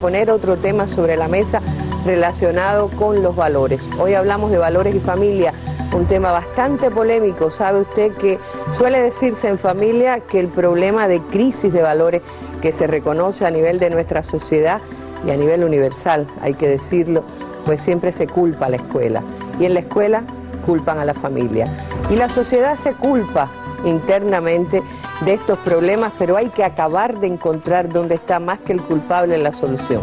Poner otro tema sobre la mesa relacionado con los valores. Hoy hablamos de valores y familia, un tema bastante polémico. Sabe usted que suele decirse en familia que el problema de crisis de valores que se reconoce a nivel de nuestra sociedad y a nivel universal, hay que decirlo, pues siempre se culpa a la escuela. Y en la escuela culpan a la familia. Y la sociedad se culpa internamente de estos problemas, pero hay que acabar de encontrar dónde está más que el culpable la solución.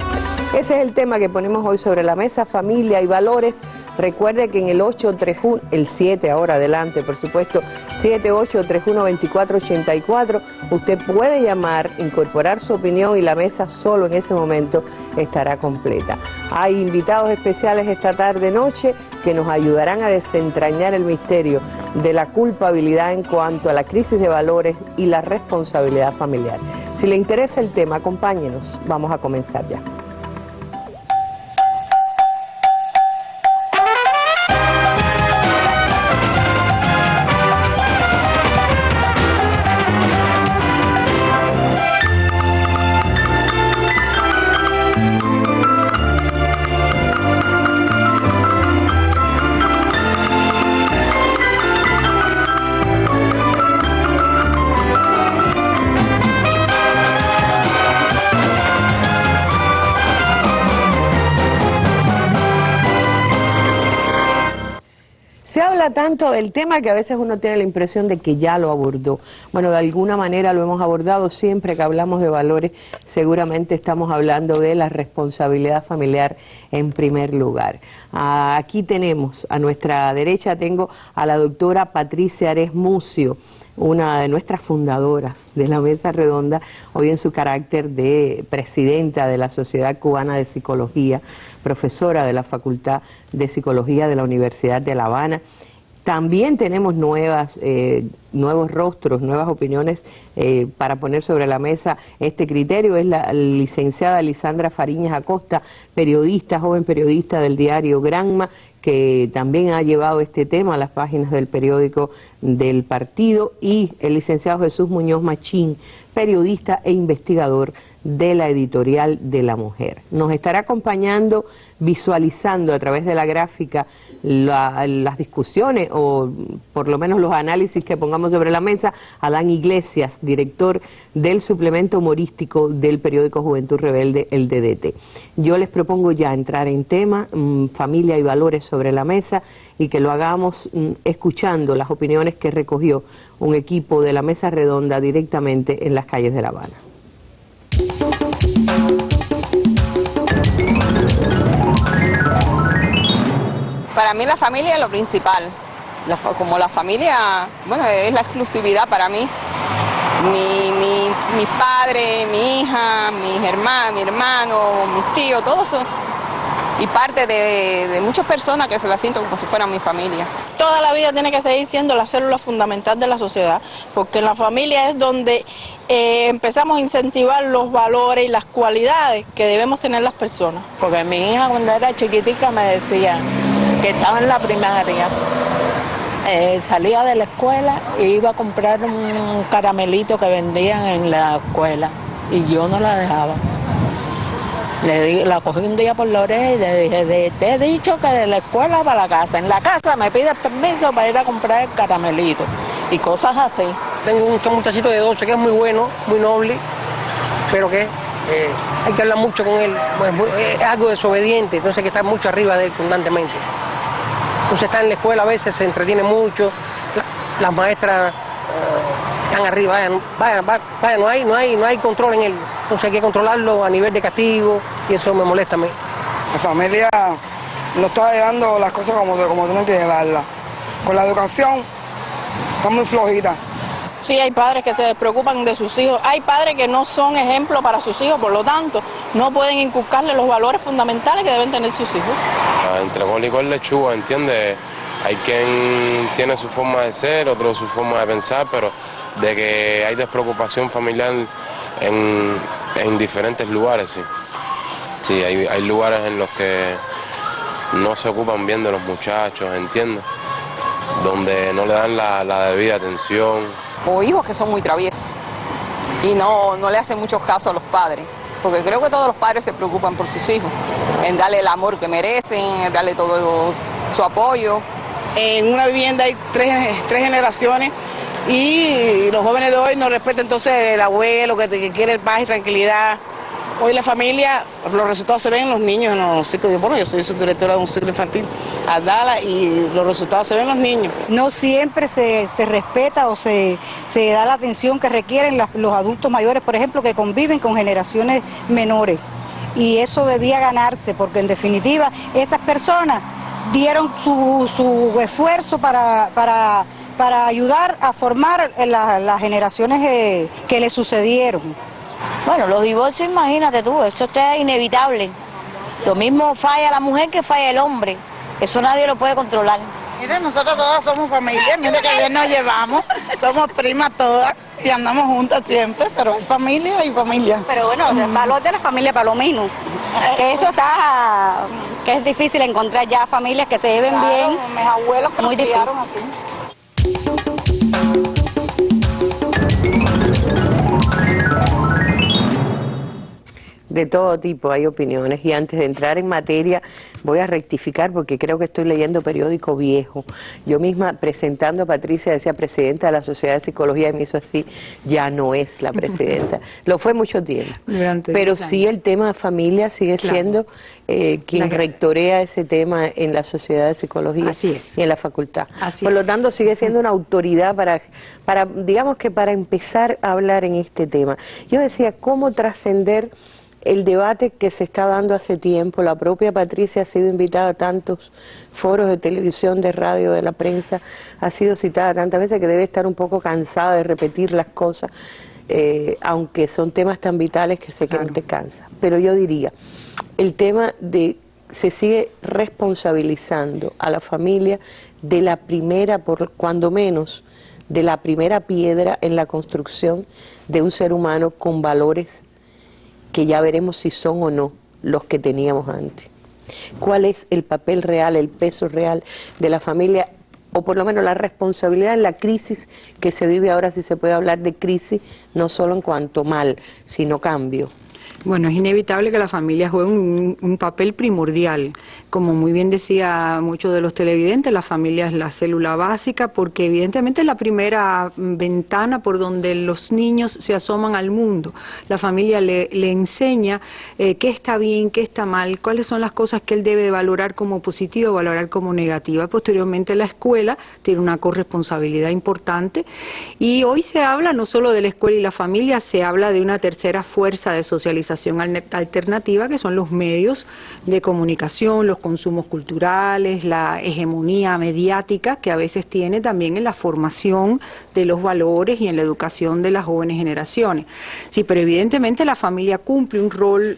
Ese es el tema que ponemos hoy sobre la mesa, familia y valores. Recuerde que en el 831, el 7 ahora adelante, por supuesto, 7831-2484, usted puede llamar, incorporar su opinión y la mesa solo en ese momento estará completa. Hay invitados especiales esta tarde-noche que nos ayudarán a desentrañar el misterio de la culpabilidad en cuanto a la crisis de valores y la responsabilidad familiar. Si le interesa el tema, acompáñenos. Vamos a comenzar ya. Se habla tanto del tema que a veces uno tiene la impresión de que ya lo abordó. Bueno, de alguna manera lo hemos abordado. Siempre que hablamos de valores, seguramente estamos hablando de la responsabilidad familiar en primer lugar. Aquí tenemos, a nuestra derecha tengo a la doctora Patricia Ares Mucio, una de nuestras fundadoras de la Mesa Redonda, hoy en su carácter de presidenta de la Sociedad Cubana de Psicología, profesora de la Facultad de Psicología de la Universidad de La Habana. También tenemos nuevos rostros, nuevas opiniones para poner sobre la mesa este criterio. Es la licenciada Lisandra Fariñas Acosta, periodista, joven periodista del diario Granma, que también ha llevado este tema a las páginas del periódico del partido, y el licenciado Jesús Muñoz Machín, periodista e investigador de la editorial de La Mujer. Nos estará acompañando, visualizando a través de la gráfica las discusiones o por lo menos los análisis que pongamos sobre la mesa, Adán Iglesias, director del suplemento humorístico del periódico Juventud Rebelde, el DDT. Yo les propongo ya entrar en tema, familia y valores sobre la mesa, y que lo hagamos escuchando las opiniones que recogió un equipo de la Mesa Redonda directamente en las calles de La Habana. Para mí la familia es lo principal. Como la familia, bueno, es la exclusividad para mí. Mi padre, mi hija, mis hermanos, mi hermano, mis tíos, todo eso. Y parte de muchas personas que se la siento como si fueran mi familia. Toda la vida tiene que seguir siendo la célula fundamental de la sociedad, porque en la familia es donde empezamos a incentivar los valores y las cualidades que debemos tener las personas. Porque mi hija cuando era chiquitica me decía que estaba en la primaria, salía de la escuela e iba a comprar un caramelito que vendían en la escuela y yo no la dejaba. La cogí un día por la oreja y le dije, te he dicho que de la escuela para la casa. En la casa me pides permiso para ir a comprar el caramelito y cosas así. Tengo un muchachito de 12 que es muy bueno, muy noble, pero que hay que hablar mucho con él. Pues, es algo desobediente, entonces hay que estar mucho arriba de él constantemente. Entonces está en la escuela, a veces se entretiene mucho, las maestras están arriba, vaya, no hay control en él. Entonces hay que controlarlo a nivel de castigo y eso me molesta a mí. La familia no está llevando las cosas como tienen que llevarlas. Con la educación está muy flojita. Sí, hay padres que se despreocupan de sus hijos, hay padres que no son ejemplo para sus hijos, por lo tanto, no pueden inculcarle los valores fundamentales que deben tener sus hijos. Entre mol y col lechuga, ¿entiendes? Hay quien tiene su forma de ser, otro su forma de pensar, pero de que hay despreocupación familiar en diferentes lugares, sí. Sí, hay lugares en los que no se ocupan bien de los muchachos, ¿entiendes? Donde no le dan la debida atención. O hijos que son muy traviesos y no le hacen mucho caso a los padres, porque creo que todos los padres se preocupan por sus hijos, en darle el amor que merecen, en darle todo su apoyo. En una vivienda hay tres generaciones y los jóvenes de hoy no respetan entonces el abuelo que quiere paz y tranquilidad. Hoy la familia, los resultados se ven en los niños, en los ciclos. Bueno, yo soy subdirectora de un ciclo infantil, Adala, y los resultados se ven en los niños. No siempre se respeta o se da la atención que requieren los adultos mayores, por ejemplo, que conviven con generaciones menores. Y eso debía ganarse, porque en definitiva esas personas dieron su esfuerzo para ayudar a formar las generaciones que le sucedieron. Bueno, los divorcios, imagínate tú, eso está inevitable. Lo mismo falla la mujer que falla el hombre. Eso nadie lo puede controlar. Miren, nosotros todas somos familia, mire que bien nos llevamos, somos primas todas y andamos juntas siempre, pero hay familia y familia. Pero bueno, el valor de la familia para lo menos. Que eso está, que es difícil encontrar ya familias que se lleven bien. Mis abuelos que muy difícil. Así. De todo tipo hay opiniones, y antes de entrar en materia voy a rectificar porque creo que estoy leyendo periódico viejo. Yo misma presentando a Patricia decía presidenta de la Sociedad de Psicología y me hizo así, ya no es la presidenta. Lo fue mucho tiempo, pero sí el tema de familia sigue siendo quien rectorea ese tema en la Sociedad de Psicología y en la facultad. Por lo tanto sigue siendo una autoridad para digamos que para empezar a hablar en este tema. Yo decía, ¿cómo trascender el debate que se está dando hace tiempo? La propia Patricia ha sido invitada a tantos foros de televisión, de radio, de la prensa, ha sido citada tantas veces que debe estar un poco cansada de repetir las cosas, aunque son temas tan vitales que sé que no te cansa. Pero yo diría, el tema de se sigue responsabilizando a la familia de la primera, por cuando menos, de la primera piedra en la construcción de un ser humano con valores que ya veremos si son o no los que teníamos antes. ¿Cuál es el papel real, el peso real de la familia, o por lo menos la responsabilidad en la crisis que se vive ahora, si se puede hablar de crisis, no solo en cuanto mal, sino cambio? Bueno, es inevitable que la familia juegue un papel primordial. Como muy bien decía muchos de los televidentes, la familia es la célula básica porque evidentemente es la primera ventana por donde los niños se asoman al mundo. La familia le enseña qué está bien, qué está mal, cuáles son las cosas que él debe de valorar como positiva o valorar como negativa. Posteriormente la escuela tiene una corresponsabilidad importante y hoy se habla no solo de la escuela y la familia, se habla de una tercera fuerza de socialización alternativa que son los medios de comunicación, los consumos culturales, la hegemonía mediática que a veces tiene también en la formación de los valores y en la educación de las jóvenes generaciones. Sí, pero evidentemente la familia cumple un rol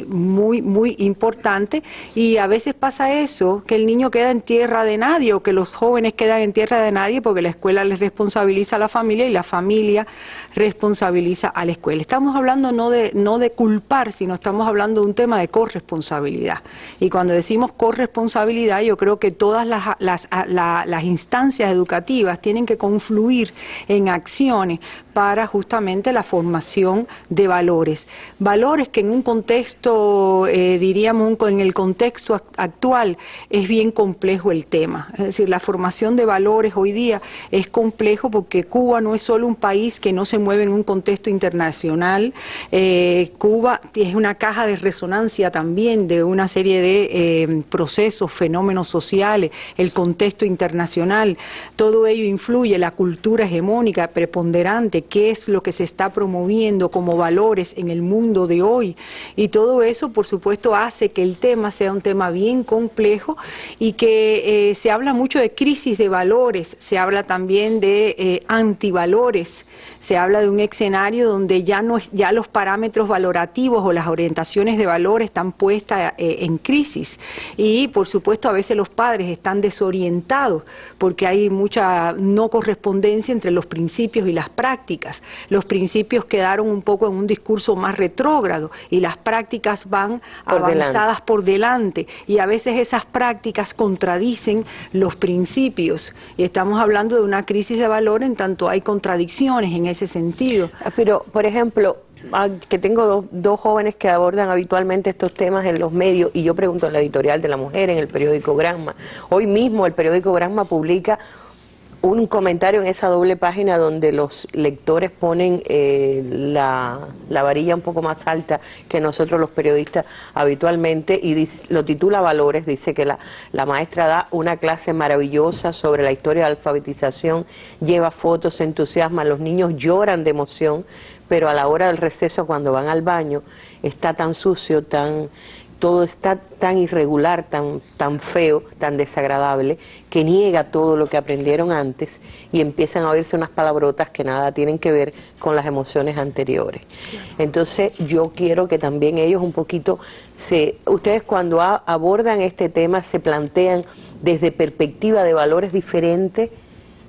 muy importante y a veces pasa eso, que el niño queda en tierra de nadie o que los jóvenes quedan en tierra de nadie porque la escuela les responsabiliza a la familia y la familia responsabiliza a la escuela. Estamos hablando no de culpar, sino estamos hablando de un tema de corresponsabilidad. Y cuando decimos corresponsabilidad, yo creo que todas las instancias educativas tienen que confluir en acciones para justamente la formación de valores. Valores que en un contexto, diríamos, en el contexto actual es bien complejo el tema. Es decir, la formación de valores hoy día es complejo porque Cuba no es solo un país que no se mueve en un contexto internacional. Cuba es una caja de resonancia también de una serie de procesos, fenómenos sociales, el contexto internacional. Todo ello influye, la cultura hegemónica preponderante, qué es lo que se está promoviendo como valores en el mundo de hoy. Y todo eso, por supuesto, hace que el tema sea un tema bien complejo y que se habla mucho de crisis de valores, se habla también de antivalores, se habla de un escenario donde ya los parámetros valorativos o las orientaciones de valor están puestas en crisis. Y, por supuesto, a veces los padres están desorientados porque hay mucha no correspondencia entre los principios y las prácticas. Los principios quedaron un poco en un discurso más retrógrado y las prácticas van avanzadas por delante y a veces esas prácticas contradicen los principios y estamos hablando de una crisis de valor en tanto hay contradicciones en ese sentido. Pero, por ejemplo, que tengo dos jóvenes que abordan habitualmente estos temas en los medios, y yo pregunto en la editorial de La Mujer, en el periódico Granma. Hoy mismo el periódico Granma publica un comentario en esa doble página donde los lectores ponen la varilla un poco más alta que nosotros los periodistas habitualmente, y lo titula Valores. Dice que la maestra da una clase maravillosa sobre la historia de la alfabetización, lleva fotos, se entusiasma, los niños lloran de emoción, pero a la hora del receso, cuando van al baño, está tan sucio, todo está tan irregular, tan feo, tan desagradable, que niega todo lo que aprendieron antes, y empiezan a oírse unas palabrotas que nada tienen que ver con las emociones anteriores. Entonces yo quiero que también ellos un poquito, ustedes cuando abordan este tema se plantean desde perspectiva de valores diferentes.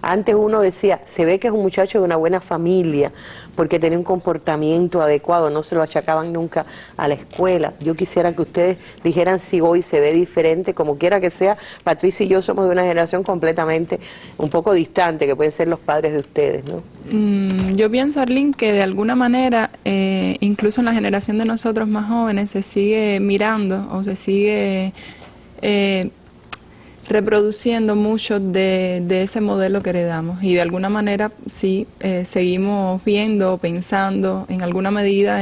Antes uno decía, se ve que es un muchacho de una buena familia porque tenía un comportamiento adecuado, no se lo achacaban nunca a la escuela. Yo quisiera que ustedes dijeran si hoy se ve diferente, como quiera que sea. Patricia y yo somos de una generación completamente un poco distante, que pueden ser los padres de ustedes, ¿no? Yo pienso, Arlene, que de alguna manera, incluso en la generación de nosotros más jóvenes, se sigue mirando o se sigue reproduciendo mucho de ese modelo que heredamos, y de alguna manera sí seguimos viendo, pensando en alguna medida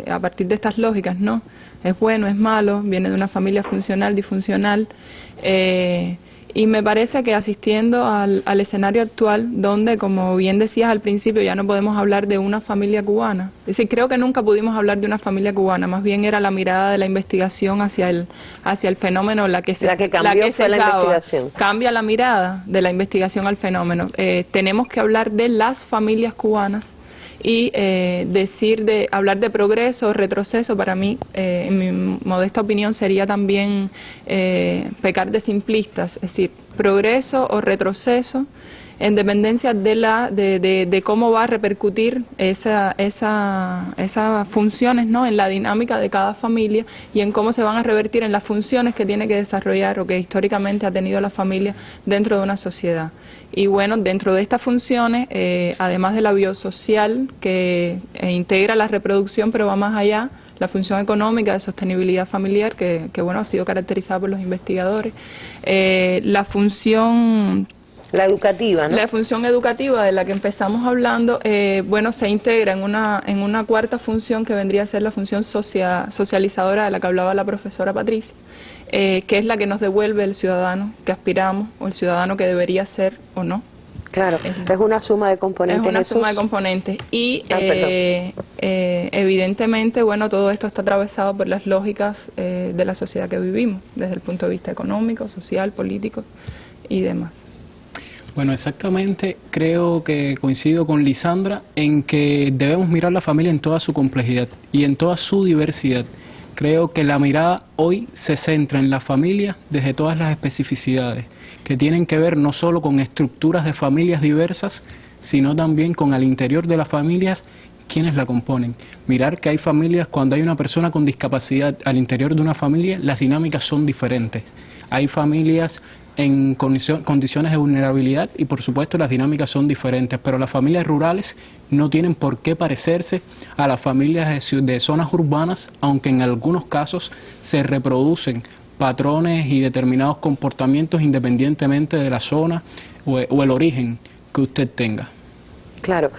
a partir de estas lógicas, ¿no? Es bueno, es malo, viene de una familia funcional, disfuncional, y me parece que asistiendo al escenario actual, donde, como bien decías al principio, ya no podemos hablar de una familia cubana. Es decir, creo que nunca pudimos hablar de una familia cubana, más bien era la mirada de la investigación hacia el fenómeno la que cambió fue la investigación. Cambia la mirada de la investigación al fenómeno. Tenemos que hablar de las familias cubanas, y hablar de progreso o retroceso, para mí, en mi modesta opinión, sería también pecar de simplistas. Es decir, progreso o retroceso en dependencia de cómo va a repercutir esas funciones, ¿no?, en la dinámica de cada familia, y en cómo se van a revertir en las funciones que tiene que desarrollar o que históricamente ha tenido la familia dentro de una sociedad. Y bueno, dentro de estas funciones, además de la biosocial, que integra la reproducción, pero va más allá, la función económica de sostenibilidad familiar, que bueno, ha sido caracterizada por los investigadores, la función... La educativa, ¿no? La función educativa de la que empezamos hablando, bueno, se integra en una cuarta función, que vendría a ser la función socializadora de la que hablaba la profesora Patricia, que es la que nos devuelve el ciudadano que aspiramos, o el ciudadano que debería ser o no. Claro, es una suma de componentes. Es una suma de componentes. Y evidentemente, bueno, todo esto está atravesado por las lógicas de la sociedad que vivimos, desde el punto de vista económico, social, político y demás. Bueno, exactamente, creo que coincido con Lisandra en que debemos mirar la familia en toda su complejidad y en toda su diversidad. Creo que la mirada hoy se centra en la familia desde todas las especificidades, que tienen que ver no solo con estructuras de familias diversas, sino también con al interior de las familias quienes la componen. Mirar que hay familias, cuando hay una persona con discapacidad al interior de una familia, las dinámicas son diferentes. Hay familias en condiciones de vulnerabilidad y por supuesto las dinámicas son diferentes, pero las familias rurales no tienen por qué parecerse a las familias de zonas urbanas, aunque en algunos casos se reproducen patrones y determinados comportamientos independientemente de la zona o el origen que usted tenga. Claro,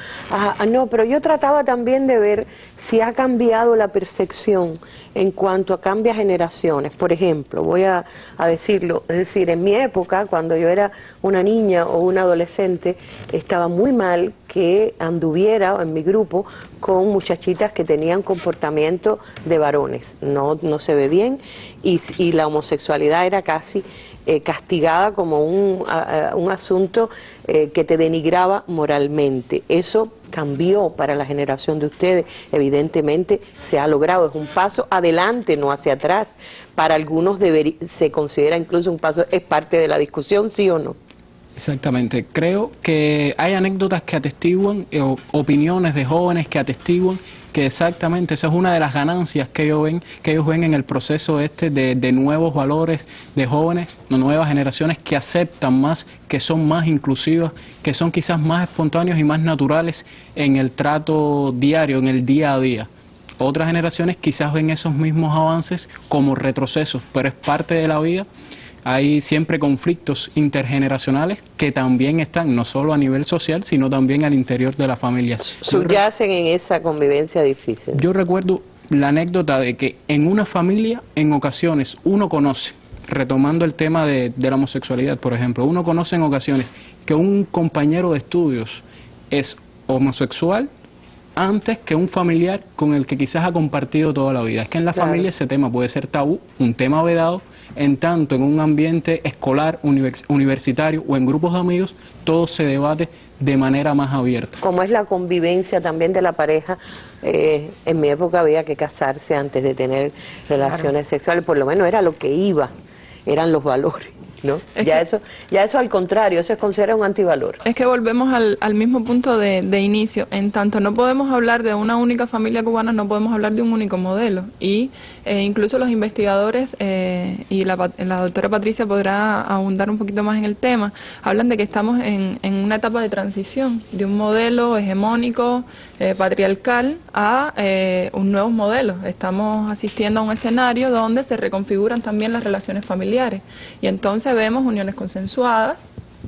no, pero yo trataba también de ver si ha cambiado la percepción en cuanto a cambia generaciones. Por ejemplo, voy a decirlo, es decir, en mi época, cuando yo era una niña o una adolescente, estaba muy mal que anduviera en mi grupo con muchachitas que tenían comportamiento de varones. No se ve bien, y la homosexualidad era casi castigada como un asunto que te denigraba moralmente. Eso cambió para la generación de ustedes, evidentemente se ha logrado, es un paso adelante, no hacia atrás. Para algunos se considera incluso un paso, es parte de la discusión, ¿sí o no? Exactamente, creo que hay anécdotas que atestiguan, opiniones de jóvenes que atestiguan que exactamente esa es una de las ganancias que ellos ven en el proceso de nuevos valores, de jóvenes, de nuevas generaciones que aceptan más, que son más inclusivas, que son quizás más espontáneos y más naturales en el trato diario, en el día a día. Otras generaciones quizás ven esos mismos avances como retrocesos, pero es parte de la vida. Hay siempre conflictos intergeneracionales que también están no solo a nivel social, sino también al interior de la familia. Subyacen en esa convivencia difícil. Yo recuerdo la anécdota de que en una familia, en ocasiones, uno conoce, retomando el tema de la homosexualidad, por ejemplo, uno conoce en ocasiones que un compañero de estudios es homosexual antes que un familiar con el que quizás ha compartido toda la vida. Es que en la familia ese tema puede ser tabú, un tema vedado, en tanto en un ambiente escolar, universitario o en grupos de amigos, todo se debate de manera más abierta. Como es la convivencia también de la pareja, en mi época había que casarse antes de tener relaciones sexuales, por lo menos era lo que iba, eran los valores, ¿no? Ya eso al contrario, eso es considerado un antivalor. Es que volvemos al mismo punto de inicio, en tanto no podemos hablar de una única familia cubana, no podemos hablar de un único modelo, y incluso los investigadores, y la doctora Patricia podrá ahondar un poquito más en el tema, hablan de que estamos en una etapa de transición, de un modelo hegemónico, patriarcal, a un nuevo modelo. Estamos asistiendo a un escenario donde se reconfiguran también las relaciones familiares, y entonces vemos uniones consensuadas,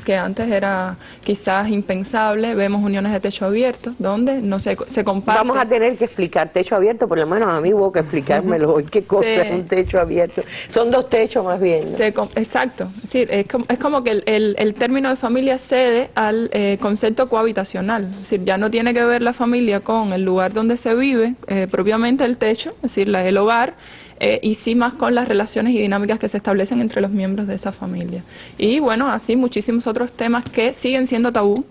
que antes era quizás impensable, vemos uniones de techo abierto, donde no se comparte. Vamos a tener que explicar techo abierto, por lo menos a mí hubo que explicármelo hoy, qué cosa es un techo abierto. Son dos techos más bien, ¿no? Exacto, es como que el término de familia cede al concepto cohabitacional, es decir, ya no tiene que ver la familia con el lugar donde se vive, propiamente el techo, es decir, el hogar, y sí más con las relaciones y dinámicas que se establecen entre los miembros de esa familia. Y bueno, así muchísimos otros temas que siguen siendo tabú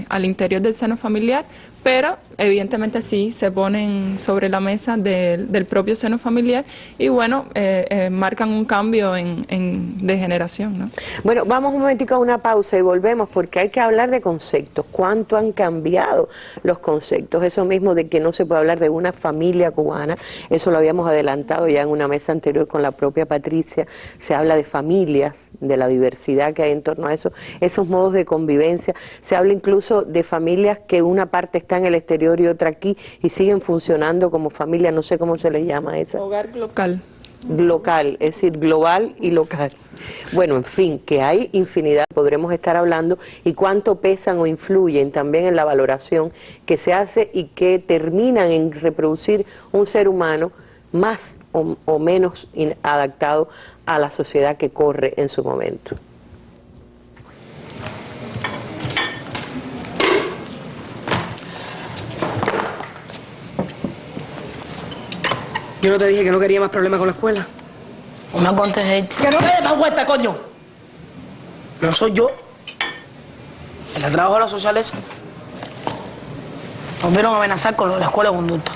al interior del seno familiar, pero evidentemente sí se ponen sobre la mesa del propio seno familiar y bueno, marcan un cambio de generación, ¿no? Bueno, vamos un momentico a una pausa y volvemos porque hay que hablar de conceptos. ¿Cuánto han cambiado los conceptos? Eso mismo de que no se puede hablar de una familia cubana, eso lo habíamos adelantado ya en una mesa anterior con la propia Patricia. Se habla de familias, de la diversidad que hay en torno a eso, esos modos de convivencia. Se habla incluso de familias que una parte está en el exterior y otra aquí y siguen funcionando como familia, no sé cómo se les llama esa. Hogar local. Local, es decir, global y local. Bueno, en fin, que hay infinidad, podremos estar hablando, y cuánto pesan o influyen también en la valoración que se hace y que terminan en reproducir un ser humano más o menos adaptado a la sociedad que corre en su momento. Yo no te dije que no quería más problemas con la escuela. No me contestes. ¡Que no te des más vuelta, coño! No soy yo. En la trabajadora social esa nos vieron amenazar con lo de la escuela de conducta.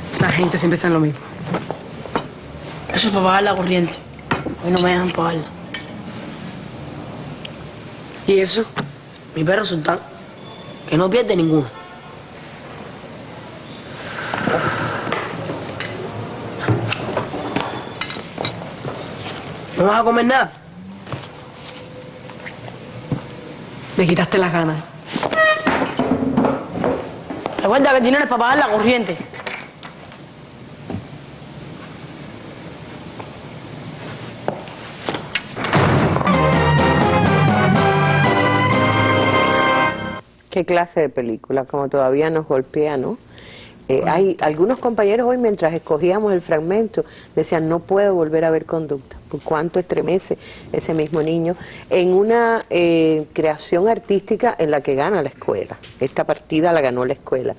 Esa gente siempre está en lo mismo. Eso es para pagar la corriente. Hoy no me dejan pagarla. ¿Y eso? Mi perro Sultán, que no pierde ninguno. ¿No vas a comer nada? Me quitaste las ganas. Recuerda que el dinero es para pagar la corriente. ¿Qué clase de película? Como todavía nos golpea, ¿no? Hay algunos compañeros hoy, mientras escogíamos el fragmento, decían, no puedo volver a ver Conducta, por cuánto estremece ese mismo niño en una creación artística en la que gana la escuela. Esta partida la ganó la escuela,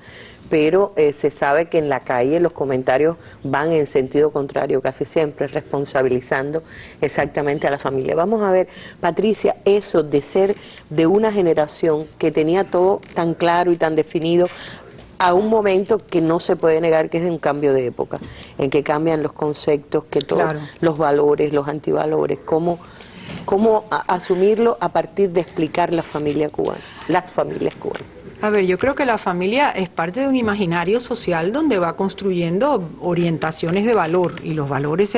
pero se sabe que en la calle los comentarios van en sentido contrario casi siempre, responsabilizando exactamente a la familia. Vamos a ver, Patricia, eso de ser de una generación que tenía todo tan claro y tan definido, a un momento que no se puede negar que es un cambio de época, en que cambian los conceptos, que todos los valores, los antivalores, cómo asumirlo a partir de explicar la familia cubana, las familias cubanas. A ver, yo creo que la familia es parte de un imaginario social donde va construyendo orientaciones de valor, y los valores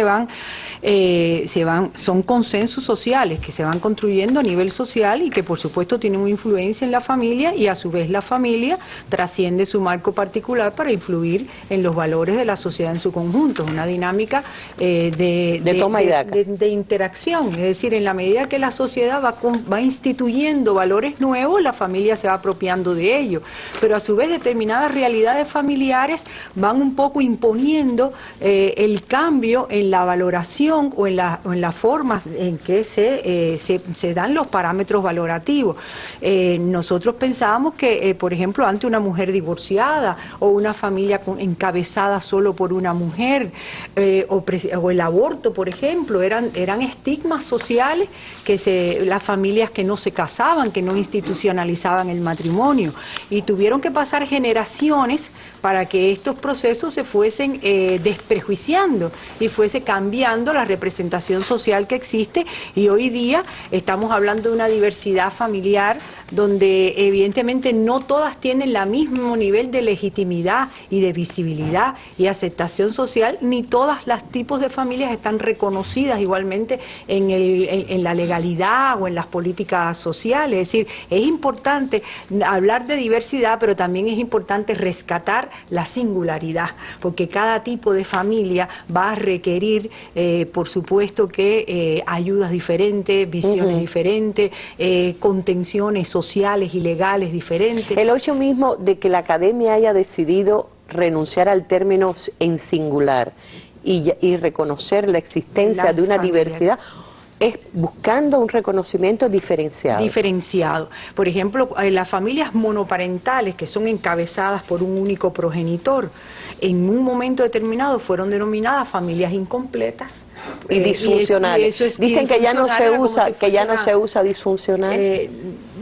son consensos sociales que se van construyendo a nivel social y que por supuesto tienen una influencia en la familia, y a su vez la familia trasciende su marco particular para influir en los valores de la sociedad en su conjunto. Es una dinámica de interacción, es decir, en la medida que la sociedad va instituyendo valores nuevos, la familia se va apropiando de ello, pero a su vez determinadas realidades familiares van un poco imponiendo el cambio en la valoración o en la forma en que se dan los parámetros valorativos. Nosotros pensábamos que, por ejemplo, ante una mujer divorciada o una familia encabezada solo por una mujer, o el aborto, por ejemplo, eran estigmas sociales que las familias que no se casaban, que no institucionalizaban el matrimonio, y tuvieron que pasar generaciones para que estos procesos se fuesen desprejuiciando y fuese cambiando la representación social que existe, y hoy día estamos hablando de una diversidad familiar donde evidentemente no todas tienen el mismo nivel de legitimidad y de visibilidad y aceptación social, ni todas las tipos de familias están reconocidas igualmente en la legalidad o en las políticas sociales. Es decir, es importante hablar de diversidad, pero también es importante rescatar la singularidad, porque cada tipo de familia va a requerir, por supuesto, que ayudas diferentes, visiones diferentes, contenciones sociales y legales diferentes. El hecho mismo de que la academia haya decidido renunciar al término en singular y reconocer la existencia de una diversidad, es buscando un reconocimiento diferenciado. Diferenciado. Por ejemplo, las familias monoparentales, que son encabezadas por un único progenitor, en un momento determinado fueron denominadas familias incompletas y disfuncionales. Dicen que ya no se usa disfuncional.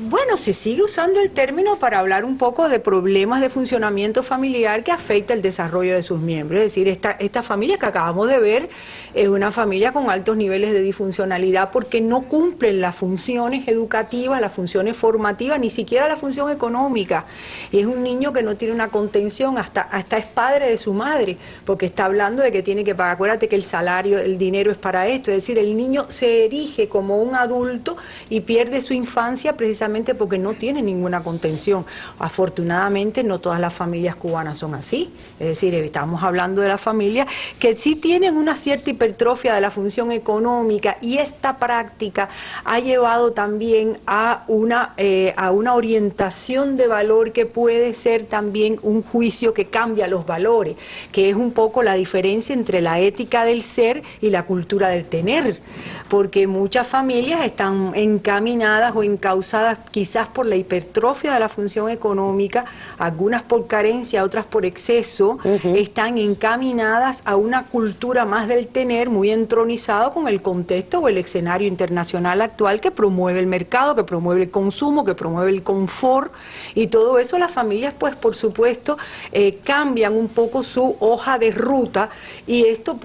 Bueno, se sigue usando el término para hablar un poco de problemas de funcionamiento familiar que afecta el desarrollo de sus miembros. Es decir, esta familia que acabamos de ver es una familia con altos niveles de disfuncionalidad porque no cumplen las funciones educativas, las funciones formativas, ni siquiera la función económica. Y es un niño que no tiene una contención, hasta es padre de su madre, porque está hablando de que tiene que pagar. Acuérdate que el salario, el dinero es para esto. Es decir, el niño se erige como un adulto y pierde su infancia precisamente porque no tiene ninguna contención. Afortunadamente no todas las familias cubanas son así, es decir, estamos hablando de las familias que sí tienen una cierta hipertrofia de la función económica, y esta práctica ha llevado también a una orientación de valor que puede ser también un juicio que cambia los valores, que es un poco la diferencia entre la ética del ser y la cultura del tener, porque muchas familias están encaminadas o encausadas quizás por la hipertrofia de la función económica, algunas por carencia, otras por exceso, están encaminadas a una cultura más del tener, muy entronizado con el contexto o el escenario internacional actual que promueve el mercado, que promueve el consumo, que promueve el confort, y todo eso las familias, pues por supuesto, cambian un poco su hoja de ruta, y esto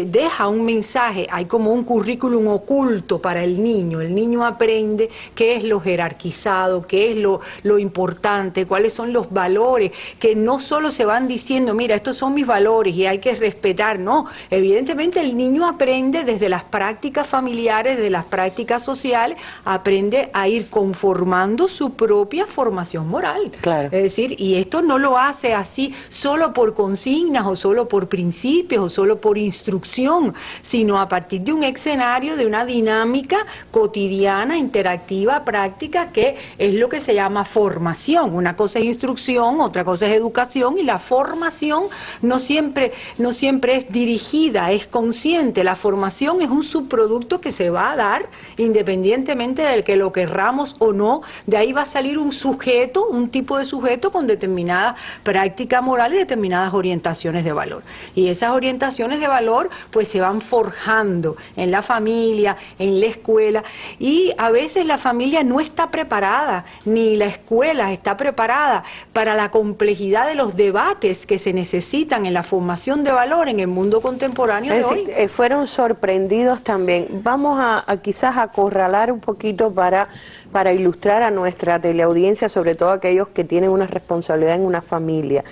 deja un mensaje, hay como un currículum oculto para el niño aprende qué es lo jerarquizado, qué es lo importante, cuáles son los valores, que no solo se van diciendo, mira, estos son mis valores y hay que respetar, no, evidentemente el niño aprende desde las prácticas familiares, desde las prácticas sociales, aprende a ir conformando su propia formación moral. Claro. Es decir, y esto no lo hace así solo por consignas o solo por principios o solo por instrucción, sino a partir de un escenario, de una dinámica cotidiana, interactiva, práctica, que es lo que se llama formación. Una cosa es instrucción, otra cosa es educación, y la formación no siempre es dirigida, es consciente. La formación es un subproducto que se va a dar independientemente de que lo querramos o no. De ahí va a salir un sujeto, un tipo de sujeto con determinada práctica moral y determinadas orientaciones de valor. Y esas orientaciones de valor pues se van forjando en la familia, en la escuela, y a veces la familia no está preparada preparada, ni la escuela está preparada para la complejidad de los debates que se necesitan en la formación de valor en el mundo contemporáneo de hoy. Fueron sorprendidos también. Vamos a quizás acorralar un poquito para ilustrar a nuestra teleaudiencia, sobre todo aquellos que tienen una responsabilidad en una familia.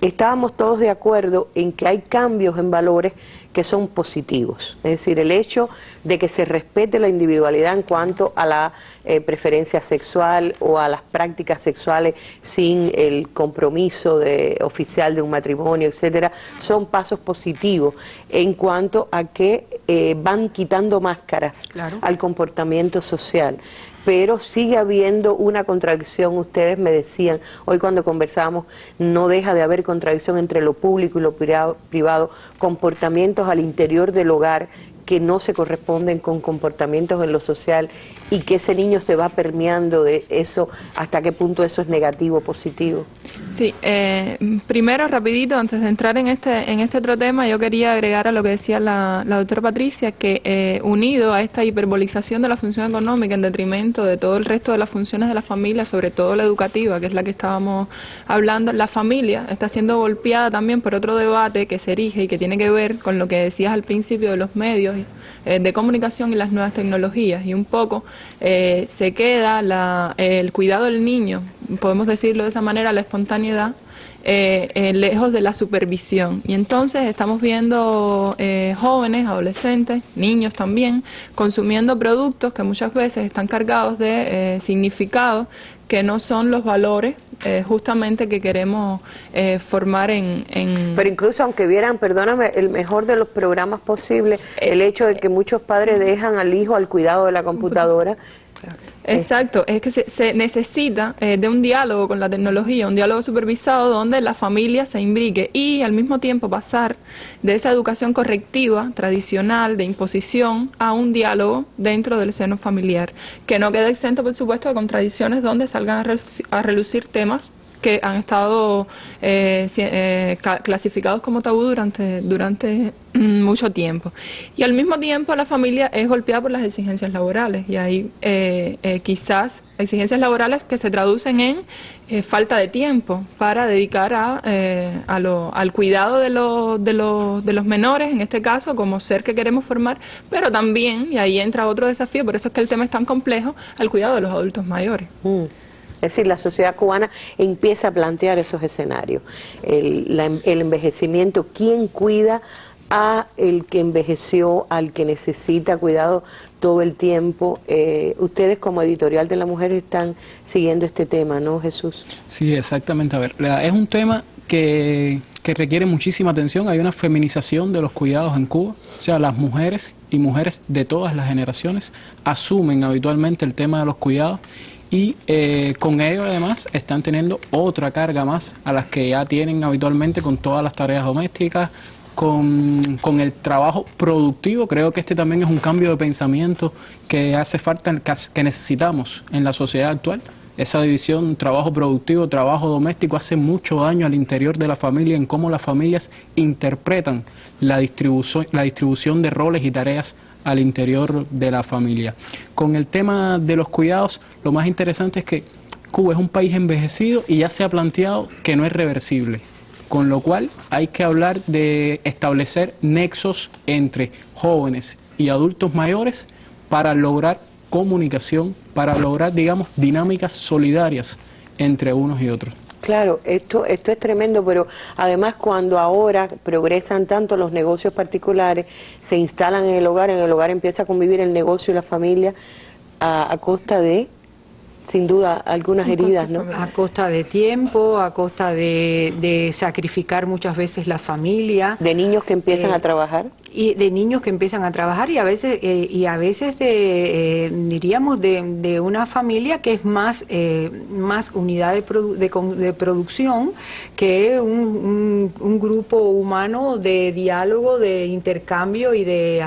Estábamos todos de acuerdo en que hay cambios en valores que son positivos, es decir, el hecho de que se respete la individualidad en cuanto a la preferencia sexual o a las prácticas sexuales sin el compromiso oficial de un matrimonio, etcétera, son pasos positivos en cuanto a que van quitando máscaras al comportamiento social. Pero sigue habiendo una contradicción, ustedes me decían, hoy cuando conversábamos, no deja de haber contradicción entre lo público y lo privado, comportamientos al interior del hogar que no se corresponden con comportamientos en lo social y que ese niño se va permeando de eso, hasta qué punto eso es negativo o positivo. Sí, primero rapidito, antes de entrar en este otro tema, yo quería agregar a lo que decía la doctora Patricia, que unido a esta hiperbolización de la función económica en detrimento de todo el resto de las funciones de la familia, sobre todo la educativa, que es la que estábamos hablando, la familia está siendo golpeada también por otro debate que se erige y que tiene que ver con lo que decías al principio de los medios de comunicación y las nuevas tecnologías, y un poco se queda el cuidado del niño, podemos decirlo de esa manera, la espontaneidad, lejos de la supervisión. Y entonces estamos viendo jóvenes, adolescentes, niños también, consumiendo productos que muchas veces están cargados de significados que no son los valores justamente que queremos formar en... Pero incluso aunque vieran, perdóname, el mejor de los programas posibles, el hecho de que muchos padres dejan al hijo al cuidado de la computadora. Exacto, es que se necesita de un diálogo con la tecnología, un diálogo supervisado donde la familia se imbrique y al mismo tiempo pasar de esa educación correctiva, tradicional, de imposición, a un diálogo dentro del seno familiar, que no quede exento, por supuesto, de contradicciones donde salgan a relucir temas que han estado clasificados como tabú durante mucho tiempo. Y al mismo tiempo la familia es golpeada por las exigencias laborales, y hay quizás exigencias laborales que se traducen en falta de tiempo para dedicar al cuidado de los menores, en este caso, como ser que queremos formar, pero también, y ahí entra otro desafío, por eso es que el tema es tan complejo, al cuidado de los adultos mayores. Es decir, la sociedad cubana empieza a plantear esos escenarios. El envejecimiento, ¿quién cuida a el que envejeció, al que necesita cuidado todo el tiempo? Ustedes como editorial de La Mujer están siguiendo este tema, ¿no, Jesús? Sí, exactamente. A ver, es un tema que requiere muchísima atención. Hay una feminización de los cuidados en Cuba. O sea, las mujeres y mujeres de todas las generaciones asumen habitualmente el tema de los cuidados, y con ello además están teniendo otra carga más a las que ya tienen habitualmente con todas las tareas domésticas, con el trabajo productivo. Creo que este también es un cambio de pensamiento que hace falta, que necesitamos en la sociedad actual. Esa división, trabajo productivo, trabajo doméstico, hace mucho daño al interior de la familia, en cómo las familias interpretan la distribución de roles y tareas al interior de la familia. Con el tema de los cuidados, lo más interesante es que Cuba es un país envejecido y ya se ha planteado que no es reversible, con lo cual hay que hablar de establecer nexos entre jóvenes y adultos mayores para lograr comunicación, para lograr, digamos, dinámicas solidarias entre unos y otros. Claro, esto es tremendo, pero además cuando ahora progresan tanto los negocios particulares, se instalan en el hogar empieza a convivir el negocio y la familia a costa de, sin duda, algunas heridas, ¿no? A costa de tiempo, a costa de sacrificar muchas veces la familia. De niños que empiezan a trabajar. Y de niños que empiezan a trabajar y a veces diríamos de una familia que es más unidad de producción que un grupo humano de diálogo, de intercambio y de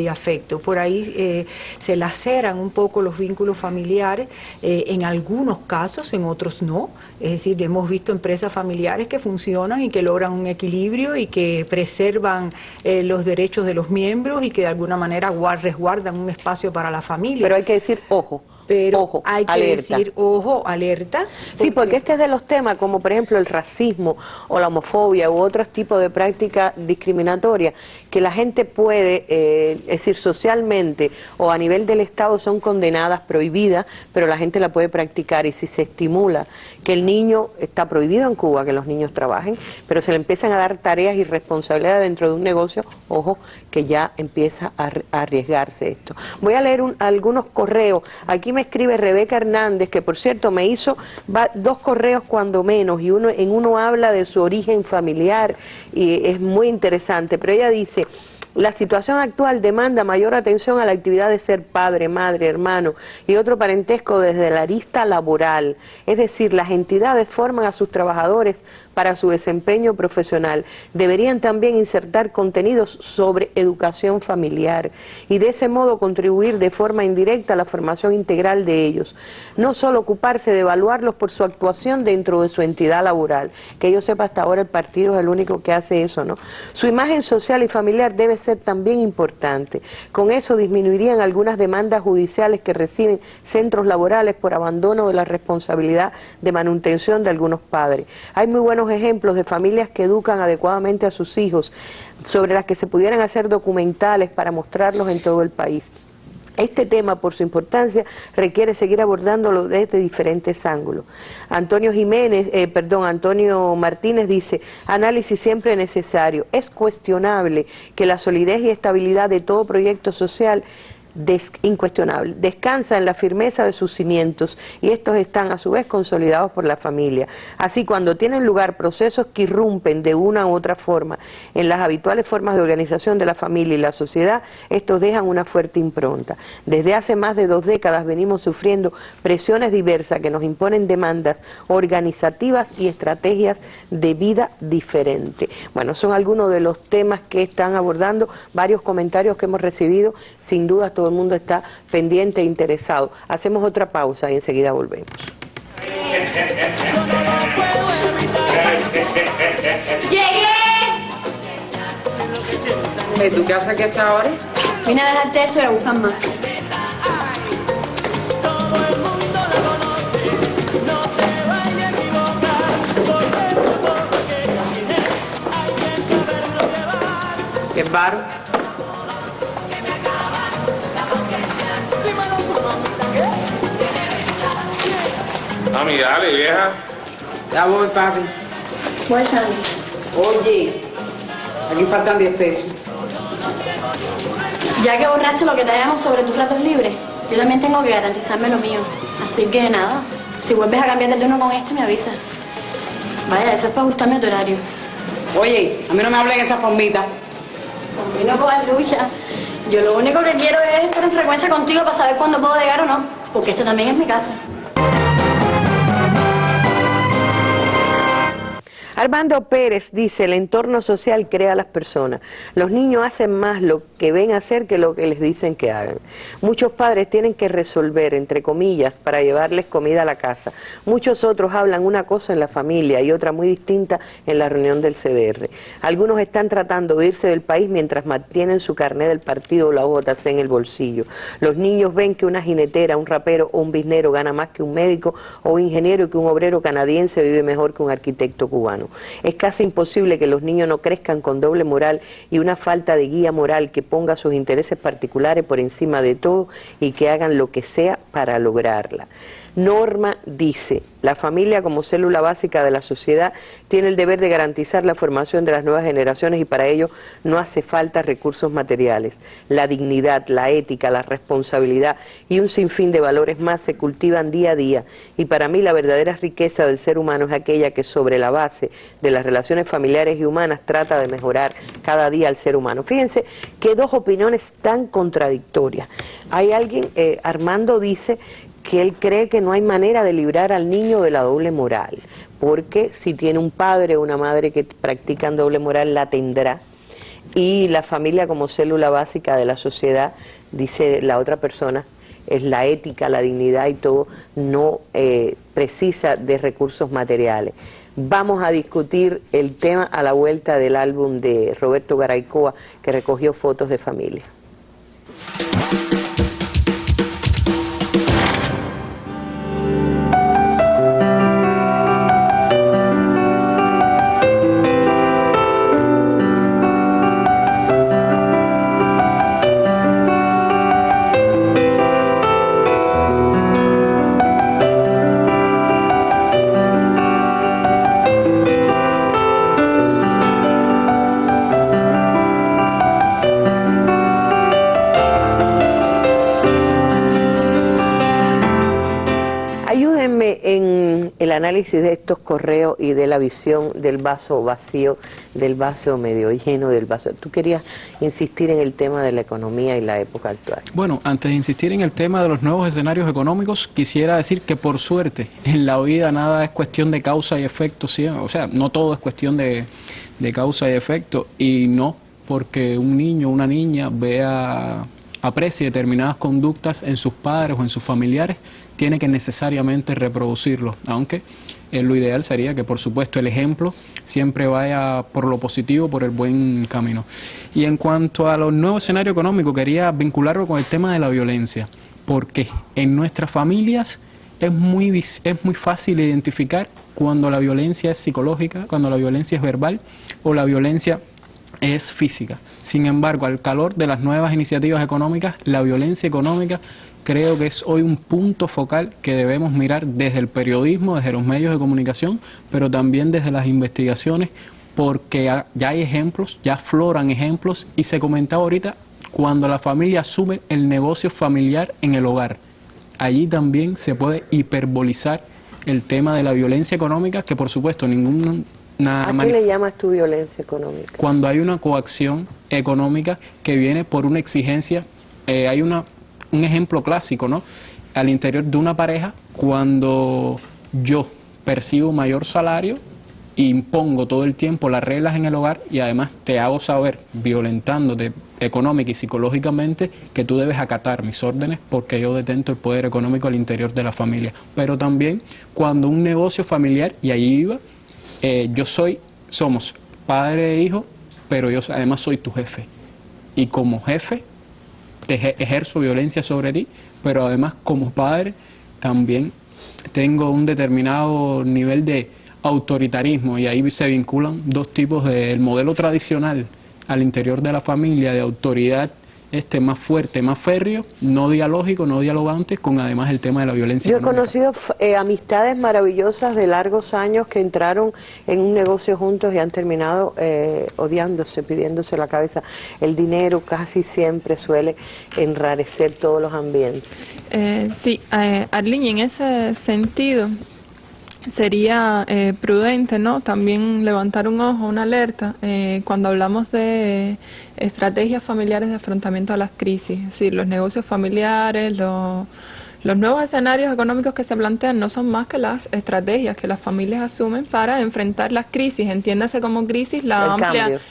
afecto. Por ahí se laceran un poco los vínculos familiares, en algunos casos, en otros no. Es decir, hemos visto empresas familiares que funcionan y que logran un equilibrio y que preservan los derechos de los miembros y que de alguna manera resguardan un espacio para la familia. Pero hay que decir, ojo, Pero ojo, hay que alerta. decir, ojo, alerta. Sí, porque este es de los temas como por ejemplo el racismo o la homofobia u otros tipos de prácticas discriminatorias que la gente puede, es decir, socialmente o a nivel del Estado son condenadas, prohibidas, pero la gente la puede practicar, y si se estimula que el niño, está prohibido en Cuba que los niños trabajen, pero se le empiezan a dar tareas y responsabilidades dentro de un negocio, ojo, que ya empieza a arriesgarse esto. Voy a leer algunos correos. Aquí me escribe Rebeca Hernández, que por cierto me hizo 2 correos cuando menos, y en uno habla de su origen familiar y es muy interesante, pero ella dice: la situación actual demanda mayor atención a la actividad de ser padre, madre, hermano y otro parentesco desde la arista laboral. Es decir, las entidades forman a sus trabajadores para su desempeño profesional. Deberían también insertar contenidos sobre educación familiar y de ese modo contribuir de forma indirecta a la formación integral de ellos. No solo ocuparse de evaluarlos por su actuación dentro de su entidad laboral, que yo sepa hasta ahora el partido es el único que hace eso, ¿no? Su imagen social y familiar debe ser también importante. Con eso disminuirían algunas demandas judiciales que reciben centros laborales por abandono de la responsabilidad de manutención de algunos padres. Hay muy buenos ejemplos de familias que educan adecuadamente a sus hijos, sobre las que se pudieran hacer documentales para mostrarlos en todo el país. Este tema, por su importancia, requiere seguir abordándolo desde diferentes ángulos. Antonio Martínez dice: análisis siempre necesario. Es cuestionable que la solidez y estabilidad de todo proyecto social incuestionable, descansa en la firmeza de sus cimientos, y estos están a su vez consolidados por la familia. Así, cuando tienen lugar procesos que irrumpen de una u otra forma en las habituales formas de organización de la familia y la sociedad, estos dejan una fuerte impronta. Desde hace más de 2 décadas venimos sufriendo presiones diversas que nos imponen demandas organizativas y estrategias de vida diferente. Bueno, son algunos de los temas que están abordando, varios comentarios que hemos recibido. Sin duda todo el mundo está pendiente e interesado. Hacemos otra pausa y enseguida volvemos. ¡Llegué! ¿Tú qué haces aquí hasta ahora? Vine a dejarte esto y a buscar más. ¿Qué bar? Mami, dale, vieja. Ya voy, papi. Voy, Sandy. Oye, aquí faltan 10 pesos. Ya que borraste lo que te hayamos sobre tus ratos libres, yo también tengo que garantizarme lo mío. Así que nada, si vuelves a cambiar de turno con este, me avisas. Vaya, eso es para ajustarme a tu horario. Oye, a mí no me hables en esa formita. A mí no cojas lucha. Yo lo único que quiero es estar en frecuencia contigo para saber cuándo puedo llegar o no, porque esto también es mi casa. Armando Pérez dice: el entorno social crea a las personas. Los niños hacen más lo que ven hacer que lo que les dicen que hagan. Muchos padres tienen que resolver, entre comillas, para llevarles comida a la casa. Muchos otros hablan una cosa en la familia y otra muy distinta en la reunión del CDR. Algunos están tratando de irse del país mientras mantienen su carnet del partido o la OJC en el bolsillo. Los niños ven que una jinetera, un rapero o un biznero gana más que un médico o un ingeniero, que un obrero canadiense vive mejor que un arquitecto cubano. Es casi imposible que los niños no crezcan con doble moral y una falta de guía moral que ponga sus intereses particulares por encima de todo y que hagan lo que sea para lograrla. Norma dice: la familia como célula básica de la sociedad tiene el deber de garantizar la formación de las nuevas generaciones, y para ello no hace falta recursos materiales. La dignidad, la ética, la responsabilidad y un sinfín de valores más se cultivan día a día, y para mí la verdadera riqueza del ser humano es aquella que sobre la base de las relaciones familiares y humanas trata de mejorar cada día al ser humano. Fíjense que 2 opiniones tan contradictorias. Hay alguien, Armando dice que él cree que no hay manera de librar al niño de la doble moral, porque si tiene un padre o una madre que practican doble moral, la tendrá, y la familia como célula básica de la sociedad, dice la otra persona, es la ética, la dignidad y todo, no precisa de recursos materiales. Vamos a discutir el tema a la vuelta del álbum de Roberto Garaycoa, que recogió fotos de familia. análisis de estos correos y de la visión del vaso vacío, del vaso medio lleno, del vaso. Tú querías insistir en el tema de la economía y la época actual. Bueno, antes de insistir en el tema de los nuevos escenarios económicos, quisiera decir que por suerte en la vida nada es cuestión de causa y efecto, ¿sí? O sea, no todo es cuestión de causa y efecto, y no porque un niño o una niña aprecie determinadas conductas en sus padres o en sus familiares, tiene que necesariamente reproducirlo, aunque lo ideal sería que, por supuesto, el ejemplo siempre vaya por lo positivo, por el buen camino. Y en cuanto a los nuevos escenarios económicos, quería vincularlo con el tema de la violencia, porque en nuestras familias es muy fácil identificar cuando la violencia es psicológica, cuando la violencia es verbal o la violencia es física. Sin embargo, al calor de las nuevas iniciativas económicas, la violencia económica creo que es hoy un punto focal que debemos mirar desde el periodismo, desde los medios de comunicación, pero también desde las investigaciones, porque ya hay ejemplos, ya afloran ejemplos, y se comentaba ahorita cuando la familia asume el negocio familiar en el hogar. Allí también se puede hiperbolizar el tema de la violencia económica, que por supuesto ¿A qué le llamas tú violencia económica? Cuando hay una coacción económica que viene por una exigencia, hay un ejemplo clásico, ¿no? Al interior de una pareja, cuando yo percibo mayor salario, impongo todo el tiempo las reglas en el hogar y además te hago saber, violentándote económica y psicológicamente, que tú debes acatar mis órdenes porque yo detento el poder económico al interior de la familia. Pero también cuando un negocio familiar, y allí iba, somos padre e hijo, pero yo además soy tu jefe. Y como jefe ejerzo violencia sobre ti, pero además como padre también tengo un determinado nivel de autoritarismo, y ahí se vinculan dos tipos del modelo tradicional al interior de la familia de autoridad más fuerte, más férreo, no dialógico, no dialogante, con además el tema de la violencia Yo he económica. conocido amistades maravillosas de largos años que entraron en un negocio juntos y han terminado odiándose, pidiéndose la cabeza. El dinero casi siempre suele enrarecer todos los ambientes. Sí, Arlene, en ese sentido sería prudente, ¿no? También levantar un ojo, una alerta, cuando hablamos de estrategias familiares de afrontamiento a las crisis. Es decir, los negocios familiares, los nuevos escenarios económicos que se plantean no son más que las estrategias que las familias asumen para enfrentar las crisis. Entiéndase como crisis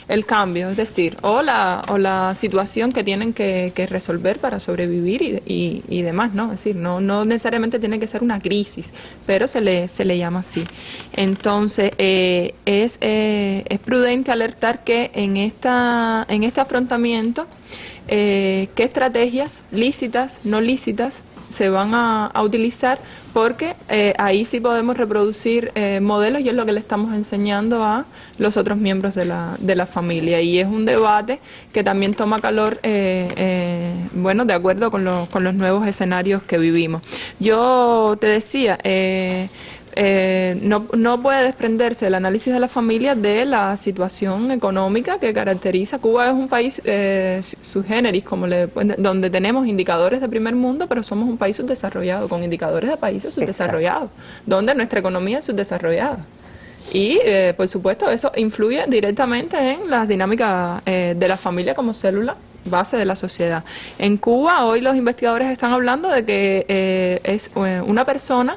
el cambio, es decir, o la situación que tienen que resolver para sobrevivir y demás, ¿no? Es decir, no necesariamente tiene que ser una crisis, pero se le llama así. Entonces, es prudente alertar que en este afrontamiento, qué estrategias lícitas, no lícitas, se van a utilizar, porque ahí sí podemos reproducir modelos, y es lo que le estamos enseñando a los otros miembros de la familia, y es un debate que también toma calor, bueno, de acuerdo con los nuevos escenarios que vivimos. Yo te decía, no puede desprenderse el análisis de la familia de la situación económica que caracteriza. Cuba es un país sui generis, donde tenemos indicadores de primer mundo, pero somos un país subdesarrollado, con indicadores de países subdesarrollados, donde nuestra economía es subdesarrollada. Y, por supuesto, eso influye directamente en las dinámicas de la familia como célula base de la sociedad. En Cuba, hoy los investigadores están hablando de que es una persona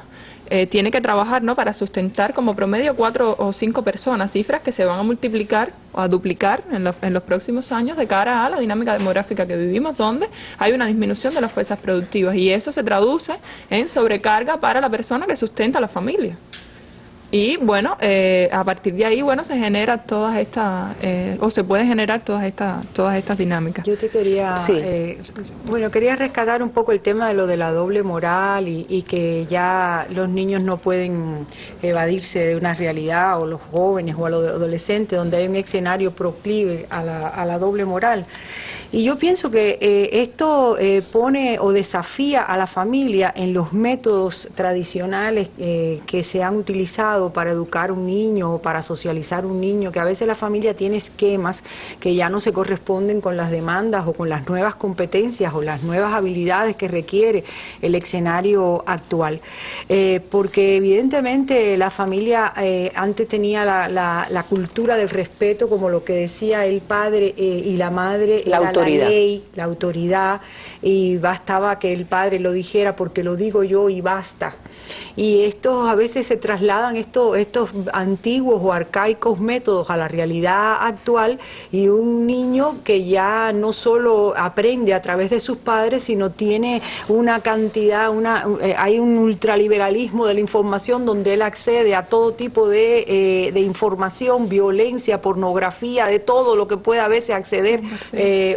tiene que trabajar, ¿no?, para sustentar como promedio 4 o 5 personas, cifras que se van a multiplicar o a duplicar en los próximos años de cara a la dinámica demográfica que vivimos, donde hay una disminución de las fuerzas productivas, y eso se traduce en sobrecarga para la persona que sustenta a la familia. Y bueno, a partir de ahí, bueno, se genera todas estas, o se pueden generar todas estas dinámicas. Yo te quería, quería rescatar un poco el tema de lo de la doble moral y que ya los niños no pueden evadirse de una realidad, o los jóvenes o a los adolescentes, donde hay un escenario proclive a la doble moral. Y yo pienso que esto pone o desafía a la familia en los métodos tradicionales que se han utilizado para educar un niño o para socializar un niño, que a veces la familia tiene esquemas que ya no se corresponden con las demandas o con las nuevas competencias o las nuevas habilidades que requiere el escenario actual. Porque evidentemente la familia antes tenía la cultura del respeto, como lo que decía el padre y la madre, la autoridad. La ley, la autoridad, y bastaba que el padre lo dijera porque lo digo yo y basta. Y estos a veces se trasladan estos antiguos o arcaicos métodos a la realidad actual, y un niño que ya no solo aprende a través de sus padres, sino tiene una cantidad, hay un ultraliberalismo de la información donde él accede a todo tipo de información, violencia, pornografía, de todo lo que pueda a veces acceder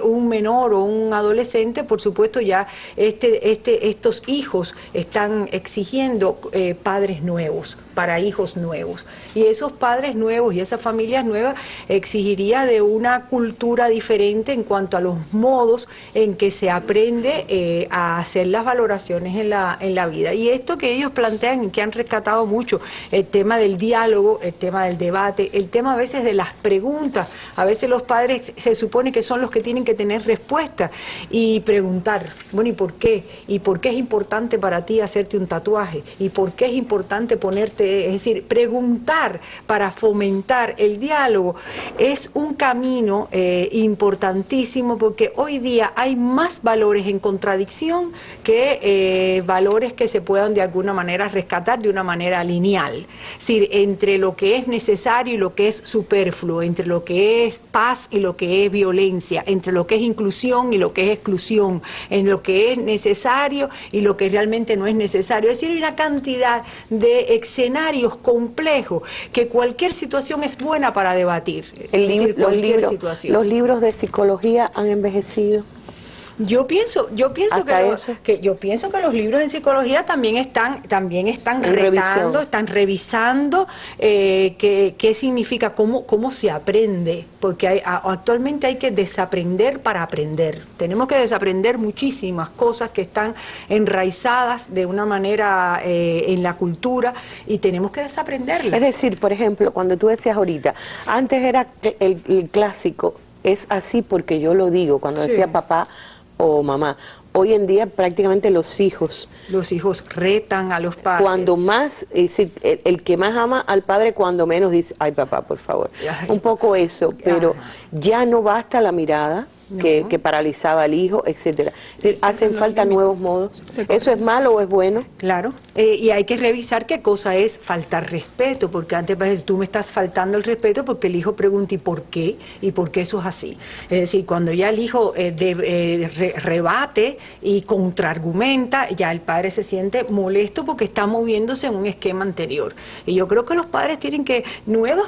un menor o un adolescente. Por supuesto, ya estos hijos están exigiendo padres nuevos para hijos nuevos, y esos padres nuevos y esas familias nuevas exigiría de una cultura diferente en cuanto a los modos en que se aprende a hacer las valoraciones en la vida. Y esto que ellos plantean y que han rescatado mucho, el tema del diálogo, el tema del debate, el tema a veces de las preguntas. A veces los padres se supone que son los que tienen que tener respuestas y preguntar, bueno, ¿y por qué? ¿Y por qué es importante para ti hacerte un tatuaje? ¿Y por qué es importante ponerte? Es decir, preguntar para fomentar el diálogo es un camino importantísimo, porque hoy día hay más valores en contradicción que valores que se puedan de alguna manera rescatar de una manera lineal. Es decir, entre lo que es necesario y lo que es superfluo, entre lo que es paz y lo que es violencia, entre lo que es inclusión y lo que es exclusión, en lo que es necesario y lo que realmente no es necesario. Es decir, hay una cantidad de escenarios complejos que cualquier situación es buena para debatir. Los libros de psicología han envejecido. Yo pienso que los libros en psicología también están retando, están revisando qué significa, cómo se aprende, porque actualmente hay que desaprender para aprender. Tenemos que desaprender muchísimas cosas que están enraizadas de una manera en la cultura, y tenemos que desaprenderlas. Es decir, por ejemplo, cuando tú decías ahorita, antes era el clásico, es así porque yo lo digo, cuando decía papá o mamá. Hoy en día prácticamente los hijos retan a los padres. Cuando más, es decir, el que más ama al padre, cuando menos dice, ay papá, por favor. Un poco eso, pero ya no basta la mirada que paralizaba al hijo, etcétera. Es decir, hacen falta nuevos modos. ¿Eso es malo o es bueno? Claro, y hay que revisar qué cosa es faltar respeto, porque antes parece, tú me estás faltando el respeto porque el hijo pregunta ¿y por qué? ¿Y por qué eso es así? Es decir, cuando ya el hijo rebate y contraargumenta, ya el padre se siente molesto porque está moviéndose en un esquema anterior. Y yo creo que los padres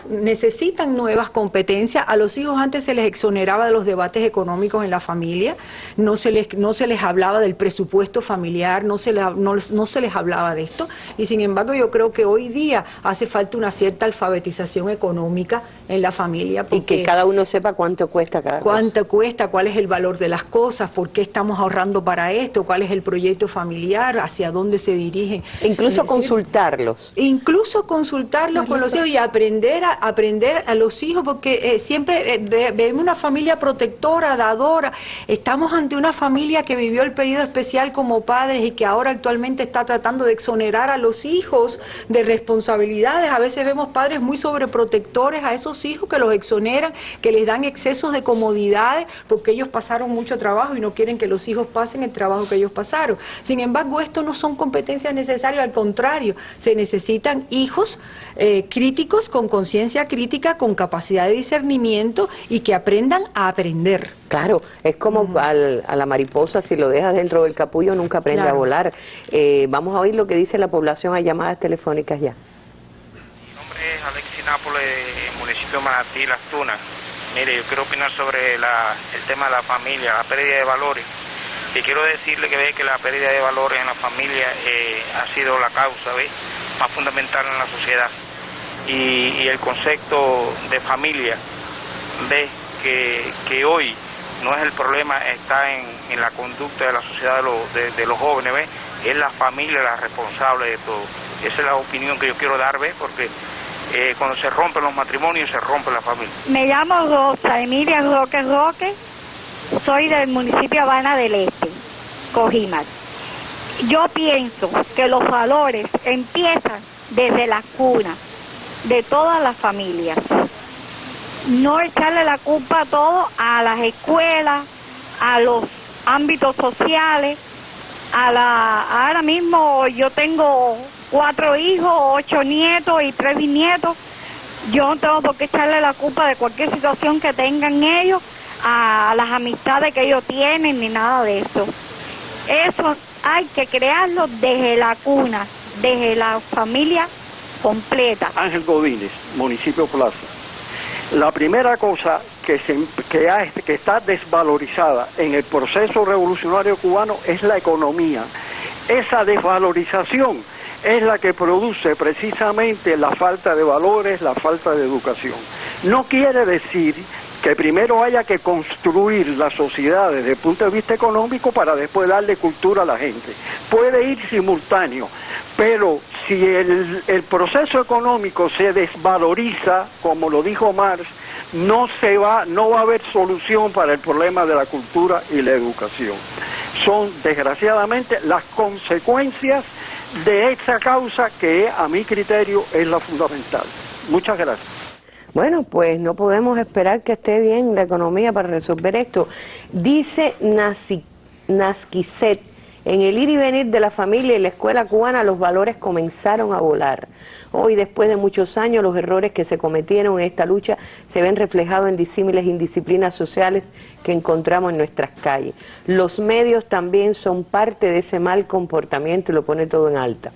necesitan nuevas competencias. A los hijos antes se les exoneraba de los debates económicos en la familia, no se les hablaba del presupuesto familiar, no se les hablaba de esto, y sin embargo yo creo que hoy día hace falta una cierta alfabetización económica en la familia. Y que cada uno sepa cuánto cuesta cada cosa. Cuánto cuesta, cuál es el valor de las cosas, por qué estamos ahorrando para esto, cuál es el proyecto familiar, hacia dónde se dirigen. Incluso consultarlos. Incluso consultarlos con los hijos y aprender a los hijos, porque siempre vemos una familia protectora, dadora. Estamos ante una familia que vivió el periodo especial como padres y que ahora actualmente está tratando de exonerar a los hijos de responsabilidades. A veces vemos padres muy sobreprotectores a esos hijos que los exoneran, que les dan excesos de comodidades porque ellos pasaron mucho trabajo y no quieren que los hijos pasen el trabajo que ellos pasaron. Sin embargo, esto no son competencias necesarias, al contrario, se necesitan hijos críticos, con conciencia crítica, con capacidad de discernimiento y que aprendan a aprender. Claro, es como a la mariposa, si lo dejas dentro del capullo nunca aprende a volar. Vamos a oír lo que dice la población a llamadas telefónicas ya. Mi nombre es Alexis Nápoles, municipio de Manatí, Las Tunas. Mire, yo quiero opinar sobre el tema de la familia, la pérdida de valores. Y quiero decirle que la pérdida de valores en la familia ha sido la causa más fundamental en la sociedad. Y el concepto de familia, que hoy no es el problema, está en la conducta de la sociedad de los jóvenes, ¿ves? Es la familia la responsable de todo. Esa es la opinión que yo quiero dar, ¿ves? Porque cuando se rompen los matrimonios, se rompe la familia. Me llamo Rosa Emilia Roque, soy del municipio Habana del Este, Cojímac. Yo pienso que los valores empiezan desde la cuna de todas las familias. No echarle la culpa a todo a las escuelas, a los ámbitos sociales, ahora mismo yo tengo 4 hijos, 8 nietos y 3 bisnietos. Yo no tengo por qué echarle la culpa de cualquier situación que tengan ellos a las amistades que ellos tienen ni nada de eso. Eso hay que crearlo desde la cuna, desde la familia completa. Ángel Godínez, municipio Plaza. La primera cosa que está desvalorizada en el proceso revolucionario cubano es la economía. Esa desvalorización es la que produce precisamente la falta de valores, la falta de educación. No quiere decir que primero haya que construir la sociedad desde el punto de vista económico para después darle cultura a la gente. Puede ir simultáneo, pero si el proceso económico se desvaloriza, como lo dijo Marx, no va a haber solución para el problema de la cultura y la educación. Son, desgraciadamente, las consecuencias de esa causa que, a mi criterio, es la fundamental. Muchas gracias. Bueno, pues no podemos esperar que esté bien la economía para resolver esto. Dice Nasquiset, en el ir y venir de la familia y la escuela cubana los valores comenzaron a volar. Hoy, después de muchos años, los errores que se cometieron en esta lucha se ven reflejados en disímiles indisciplinas sociales que encontramos en nuestras calles. Los medios también son parte de ese mal comportamiento y lo pone todo en alta.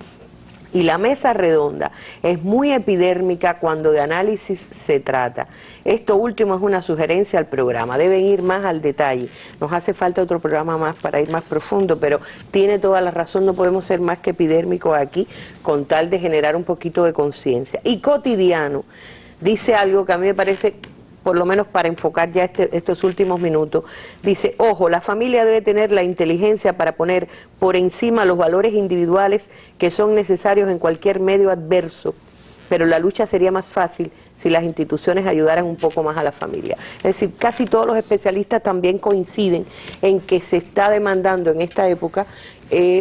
Y la mesa redonda es muy epidérmica cuando de análisis se trata. Esto último es una sugerencia al programa, deben ir más al detalle. Nos hace falta otro programa más para ir más profundo, pero tiene toda la razón, no podemos ser más que epidérmicos aquí con tal de generar un poquito de conciencia. Y Cotidiano dice algo que a mí me parece, por lo menos para enfocar ya estos últimos minutos, dice, ojo, la familia debe tener la inteligencia para poner por encima los valores individuales que son necesarios en cualquier medio adverso, pero la lucha sería más fácil si las instituciones ayudaran un poco más a la familia. Es decir, casi todos los especialistas también coinciden en que se está demandando en esta época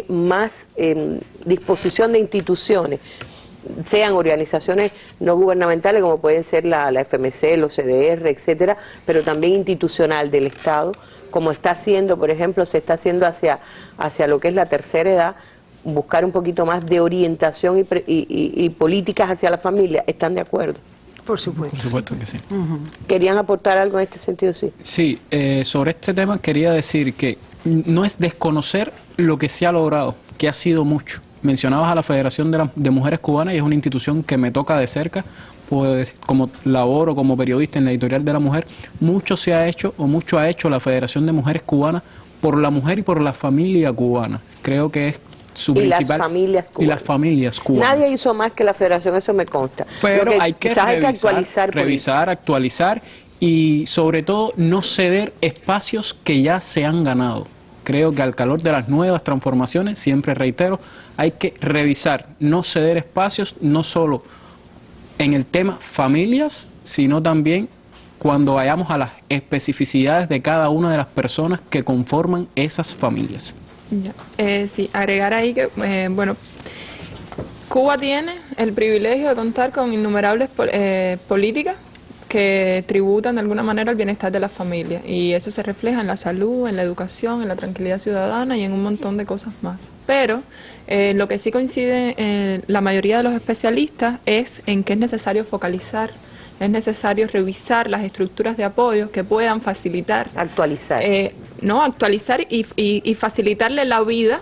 más disposición de instituciones, sean organizaciones no gubernamentales como pueden ser la FMC, los CDR, etcétera, pero también institucional del Estado, como está haciendo, por ejemplo, se está haciendo hacia lo que es la tercera edad, buscar un poquito más de orientación y políticas hacia la familia. ¿Están de acuerdo? Por supuesto. Por supuesto que sí. ¿Querían aportar algo en este sentido? Sí. Sí, sobre este tema quería decir que no es desconocer lo que se ha logrado, que ha sido mucho. Mencionabas a la Federación de Mujeres Cubanas y es una institución que me toca de cerca, pues como laboro como periodista en la editorial de La Mujer, mucho se ha hecho o mucho ha hecho la Federación de Mujeres Cubanas por la mujer y por la familia cubana. Creo que es su principal... Y las familias cubanas. Y las familias cubanas. Nadie hizo más que la Federación, eso me consta. Pero hay que revisar, actualizar y sobre todo no ceder espacios que ya se han ganado. Creo que al calor de las nuevas transformaciones, siempre reitero, hay que revisar, no ceder espacios, no solo en el tema familias, sino también cuando vayamos a las especificidades de cada una de las personas que conforman esas familias. Sí, agregar ahí que, bueno, Cuba tiene el privilegio de contar con innumerables políticas que tributan de alguna manera al bienestar de las familias y eso se refleja en la salud, en la educación, en la tranquilidad ciudadana y en un montón de cosas más. Pero lo que sí coincide la mayoría de los especialistas es en que es necesario focalizar, es necesario revisar las estructuras de apoyo que puedan facilitar, actualizar, actualizar y facilitarle la vida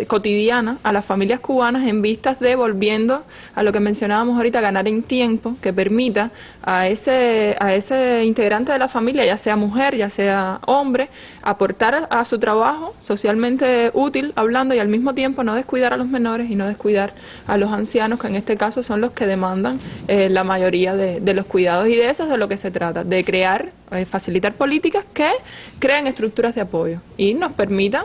cotidiana a las familias cubanas en vistas de, volviendo a lo que mencionábamos ahorita, ganar en tiempo, que permita a ese integrante de la familia, ya sea mujer, ya sea hombre, aportar a su trabajo socialmente útil, hablando, y al mismo tiempo no descuidar a los menores y no descuidar a los ancianos, que en este caso son los que demandan la mayoría de los cuidados. Y de eso es de lo que se trata, de crear, facilitar políticas que creen estructuras de apoyo y nos permitan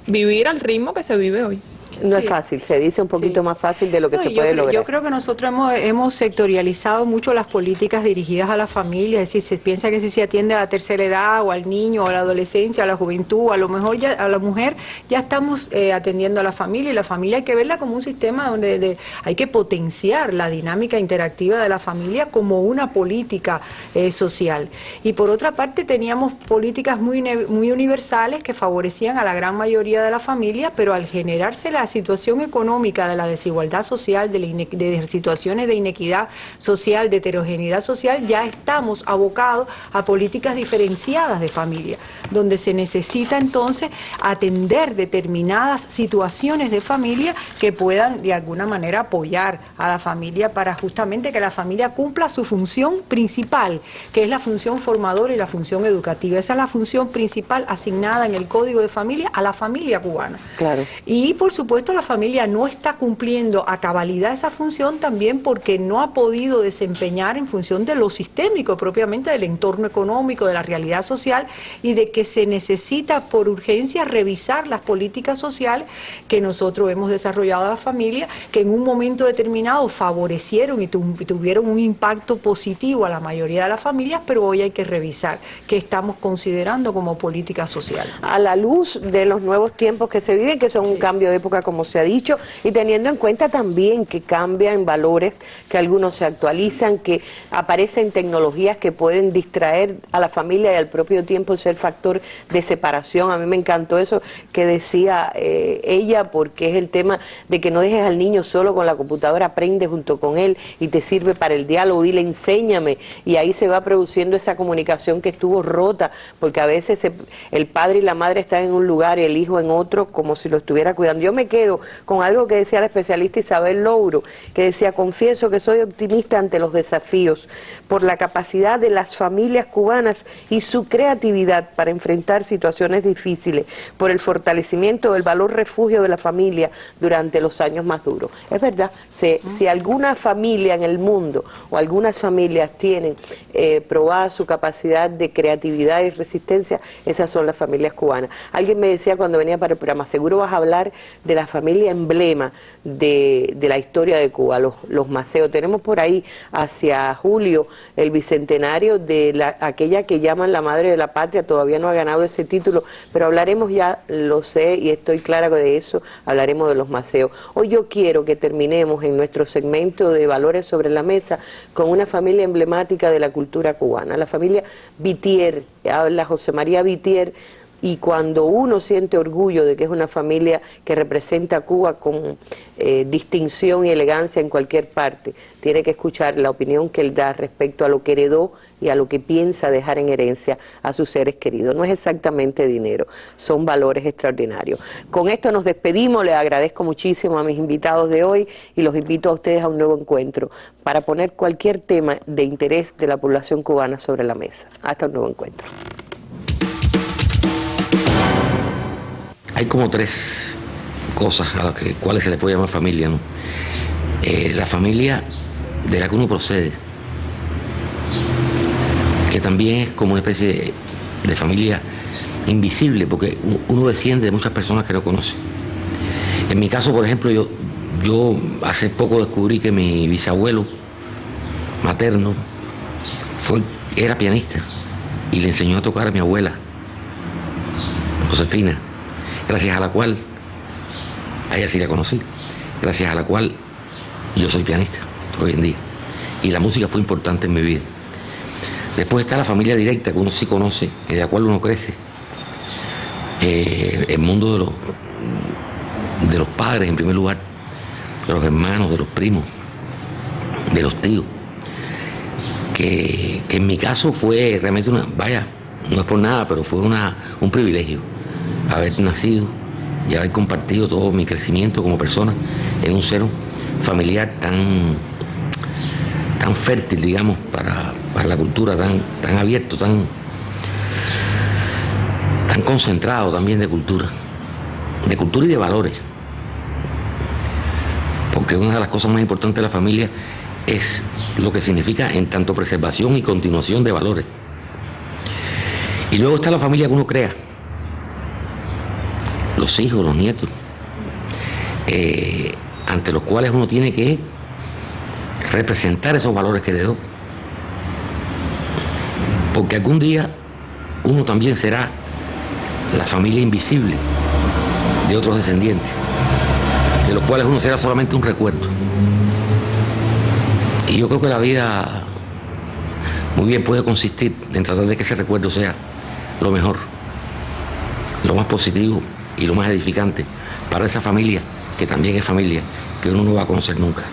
vivir al ritmo que se vive hoy. No es fácil, se dice un poquito más fácil de lo que se puede lograr. Yo creo que nosotros hemos sectorializado mucho las políticas dirigidas a la familia, es decir, se piensa que si se atiende a la tercera edad o al niño o a la adolescencia, a la juventud, a lo mejor ya a la mujer, ya estamos atendiendo a la familia, y la familia hay que verla como un sistema donde hay que potenciar la dinámica interactiva de la familia como una política social. Y por otra parte teníamos políticas muy universales que favorecían a la gran mayoría de la familia, pero al generarse la situación económica, de la desigualdad social, de situaciones de inequidad social, de heterogeneidad social, ya estamos abocados a políticas diferenciadas de familia, donde se necesita entonces atender determinadas situaciones de familia que puedan de alguna manera apoyar a la familia para justamente que la familia cumpla su función principal, que es la función formadora y la función educativa. Esa es la función principal asignada en el Código de Familia a la familia cubana. Claro. Y por supuesto la familia no está cumpliendo a cabalidad esa función también porque no ha podido desempeñar en función de lo sistémico, propiamente del entorno económico, de la realidad social, y de que se necesita por urgencia revisar las políticas sociales que nosotros hemos desarrollado a la familia, que en un momento determinado favorecieron y tuvieron un impacto positivo a la mayoría de las familias, pero hoy hay que revisar qué estamos considerando como política social. A la luz de los nuevos tiempos que se viven, que son un cambio de época, como se ha dicho, y teniendo en cuenta también que cambian valores, que algunos se actualizan, que aparecen tecnologías que pueden distraer a la familia y al propio tiempo ser factor de separación. A mí me encantó eso que decía ella, porque es el tema de que no dejes al niño solo con la computadora, aprende junto con él y te sirve para el diálogo, dile enséñame, y ahí se va produciendo esa comunicación que estuvo rota, porque a veces el padre y la madre están en un lugar y el hijo en otro, como si lo estuviera cuidando. Yo me quedo con algo que decía la especialista Isabel Louro, que decía: confieso que soy optimista ante los desafíos por la capacidad de las familias cubanas y su creatividad para enfrentar situaciones difíciles, por el fortalecimiento del valor refugio de la familia durante los años más duros. Es verdad, si alguna familia en el mundo o algunas familias tienen probada su capacidad de creatividad y resistencia, esas son las familias cubanas. Alguien me decía cuando venía para el programa: seguro vas a hablar de la familia emblema de la historia de Cuba, los Maceo. Tenemos por ahí hacia julio el bicentenario de aquella que llaman la madre de la patria. Todavía no ha ganado ese título, pero hablaremos, ya lo sé y estoy clara de eso, hablaremos de los Maceo. Hoy yo quiero que terminemos en nuestro segmento de valores sobre la mesa con una familia emblemática de la cultura cubana, la familia Vitier. Habla José María Vitier, y cuando uno siente orgullo de que es una familia que representa a Cuba con distinción y elegancia en cualquier parte, tiene que escuchar la opinión que él da respecto a lo que heredó y a lo que piensa dejar en herencia a sus seres queridos. No es exactamente dinero, son valores extraordinarios. Con esto nos despedimos, les agradezco muchísimo a mis invitados de hoy y los invito a ustedes a un nuevo encuentro para poner cualquier tema de interés de la población cubana sobre la mesa. Hasta un nuevo encuentro. Hay como tres cosas a las cuales se le puede llamar familia, ¿no? La familia de la que uno procede, que también es como una especie de familia invisible, porque uno desciende de muchas personas que lo conocen. En mi caso, por ejemplo, yo hace poco descubrí que mi bisabuelo materno era pianista y le enseñó a tocar a mi abuela, Josefina, gracias a la cual, a ella sí la conocí, gracias a la cual yo soy pianista hoy en día. Y la música fue importante en mi vida. Después está la familia directa que uno sí conoce, en la cual uno crece. El mundo de los padres, en primer lugar, de los hermanos, de los primos, de los tíos. Que en mi caso fue realmente no es por nada, pero fue un privilegio haber nacido y haber compartido todo mi crecimiento como persona en un seno familiar tan fértil, digamos, para la cultura, tan abierto, tan concentrado también de cultura y de valores. Porque una de las cosas más importantes de la familia es lo que significa en tanto preservación y continuación de valores. Y luego está la familia que uno crea, los hijos, los nietos, ante los cuales uno tiene que representar esos valores que heredó. Porque algún día uno también será la familia invisible de otros descendientes, de los cuales uno será solamente un recuerdo. Y yo creo que la vida muy bien puede consistir en tratar de que ese recuerdo sea lo mejor, lo más positivo y lo más edificante para esa familia, que también es familia, que uno no va a conocer nunca.